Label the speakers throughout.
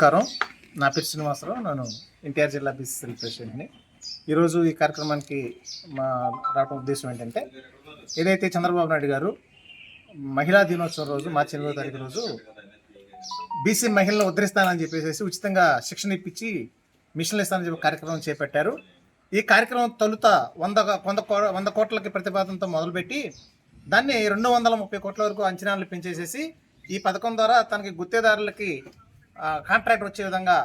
Speaker 1: నమస్కారం. నా పేరు శ్రీనివాసరావు. నేను ఎన్టీఆర్ జిల్లా బీసీసీఎల్ ప్రెసిడెంట్ని. ఈరోజు ఈ కార్యక్రమానికి రావడం ఉద్దేశం ఏంటంటే, ఏదైతే చంద్రబాబు నాయుడు గారు మహిళా దినోత్సవం రోజు మార్చి 8వ తారీఖు రోజు బీసీ మహిళలను ఉద్ధరిస్తానని చెప్పేసి ఉచితంగా శిక్షణ ఇప్పించి మిషన్లు ఇస్తానని చెప్పి కార్యక్రమం చేపట్టారు. ఈ కార్యక్రమం తొలుత 100 కోట్లకి ప్రతిపాదనతో మొదలుపెట్టి దాన్ని 230 కోట్ల వరకు అంచనాలు పెంచేసేసి ఈ పథకం ద్వారా తనకి గుత్తేదారులకి కాంట్రాక్ట్ వచ్చే విధంగా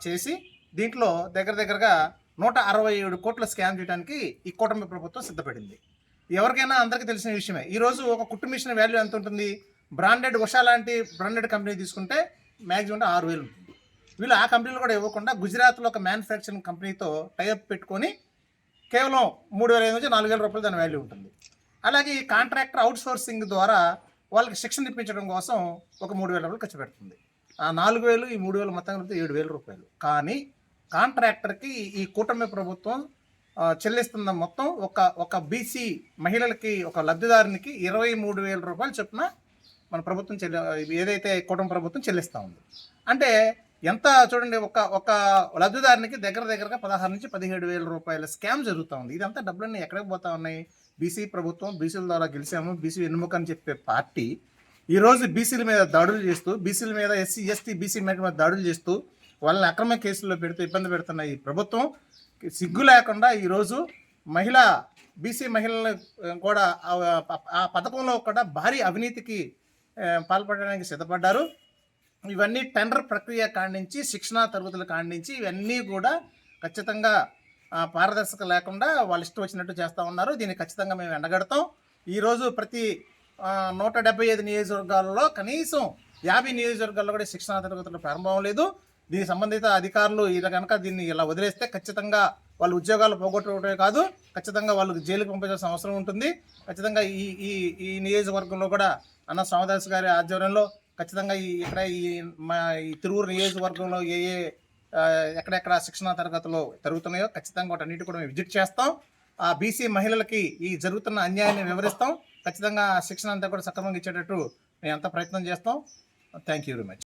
Speaker 1: చేసి దీంట్లో దగ్గరగా 167 కోట్ల స్కామ్ చేయడానికి ఈ కూటమి ప్రభుత్వం సిద్ధపడింది. ఎవరికైనా అందరికీ తెలిసిన విషయమే. ఈరోజు ఒక కుట్టు మిషన్ వాల్యూ ఎంత ఉంటుంది? బ్రాండెడ్ ఉషా లాంటి బ్రాండెడ్ కంపెనీ తీసుకుంటే మ్యాక్సిమం 6,000 ఉంటుంది. వీళ్ళు ఆ కంపెనీలు కూడా ఇవ్వకుండా గుజరాత్లో ఒక మ్యానుఫ్యాక్చరింగ్ కంపెనీతో టైఅప్ పెట్టుకొని కేవలం 3,500 నుంచి 4,000 రూపాయలు దాని వాల్యూ ఉంటుంది. అలాగే ఈ కాంట్రాక్టర్ అవుట్ సోర్సింగ్ ద్వారా వాళ్ళకి శిక్షణ ఇప్పించడం కోసం ఒక 3,000 రూపాయలు ఖర్చు పెడుతుంది. ఆ 4,000 ఈ 3,000 మొత్తం కలిపితే 7,000 రూపాయలు. కానీ కాంట్రాక్టర్కి ఈ కూటమి ప్రభుత్వం చెల్లిస్తున్న మొత్తం ఒక బీసీ మహిళలకి ఒక లబ్ధిదారునికి 23,000 రూపాయలు చొప్పున మన ప్రభుత్వం ఏదైతే కూటమి ప్రభుత్వం చెల్లిస్తూ ఉంది. అంటే ఎంత చూడండి, ఒక లబ్ధిదారునికి దగ్గరగా 16 నుంచి 17,000 రూపాయల స్కామ్ జరుగుతూ ఉంది. ఇదంతా డబ్బులన్నీ ఎక్కడికి పోతా ఉన్నాయి? బీసీ ప్రభుత్వం, బీసీల ద్వారా గెలిచాము, బీసీ వెన్నుముక అని చెప్పే పార్టీ ఈరోజు బీసీల మీద దాడులు చేస్తూ, బీసీల మీద ఎస్సీ ఎస్టీ బీసీ మీద దాడులు చేస్తూ వాళ్ళని అక్రమ కేసుల్లో పెడుతూ ఇబ్బంది పెడుతున్న ఈ ప్రభుత్వం సిగ్గు లేకుండా ఈరోజు బీసీ మహిళలను కూడా ఆ పథకంలో కూడా భారీ అవినీతికి పాల్పడడానికి సిద్ధపడ్డారు. ఇవన్నీ టెండర్ ప్రక్రియ కాడించి, శిక్షణా తరగతుల కాడించి ఇవన్నీ కూడా ఖచ్చితంగా పారదర్శక లేకుండా వాళ్ళు ఇష్టం వచ్చినట్టు చేస్తూ ఉన్నారు. దీన్ని ఖచ్చితంగా మేము ఎండగడతాం. ఈరోజు ప్రతి 175 నియోజకవర్గాల్లో కనీసం 50 నియోజకవర్గాల్లో కూడా శిక్షణా తరగతులు ప్రారంభం లేదు. దీనికి సంబంధిత అధికారులు కనుక దీన్ని ఇలా వదిలేస్తే ఖచ్చితంగా వాళ్ళు ఉద్యోగాలు పోగొట్టుకోవడమే కాదు, ఖచ్చితంగా వాళ్ళకి జైలుకి పంపించాల్సిన అవసరం ఉంటుంది. ఖచ్చితంగా ఈ నియోజకవర్గంలో కూడా అన్న శ్రామదాస్ గారి ఆధ్వర్యంలో ఖచ్చితంగా ఈ తిరువురు నియోజకవర్గంలో ఎక్కడెక్కడ శిక్షణా తరగతులు జరుగుతున్నాయో ఖచ్చితంగా వాటన్నిటి కూడా మేము విజిట్ చేస్తాం. ఆ బీసీ మహిళలకి ఈ జరుగుతున్న అన్యాయాన్ని వివరిస్తాం. ఖచ్చితంగా శిక్షణ అంతా కూడా సక్రమంగా ఇచ్చేటట్టు మేము అంతా ప్రయత్నం చేస్తాం. Thank you very much.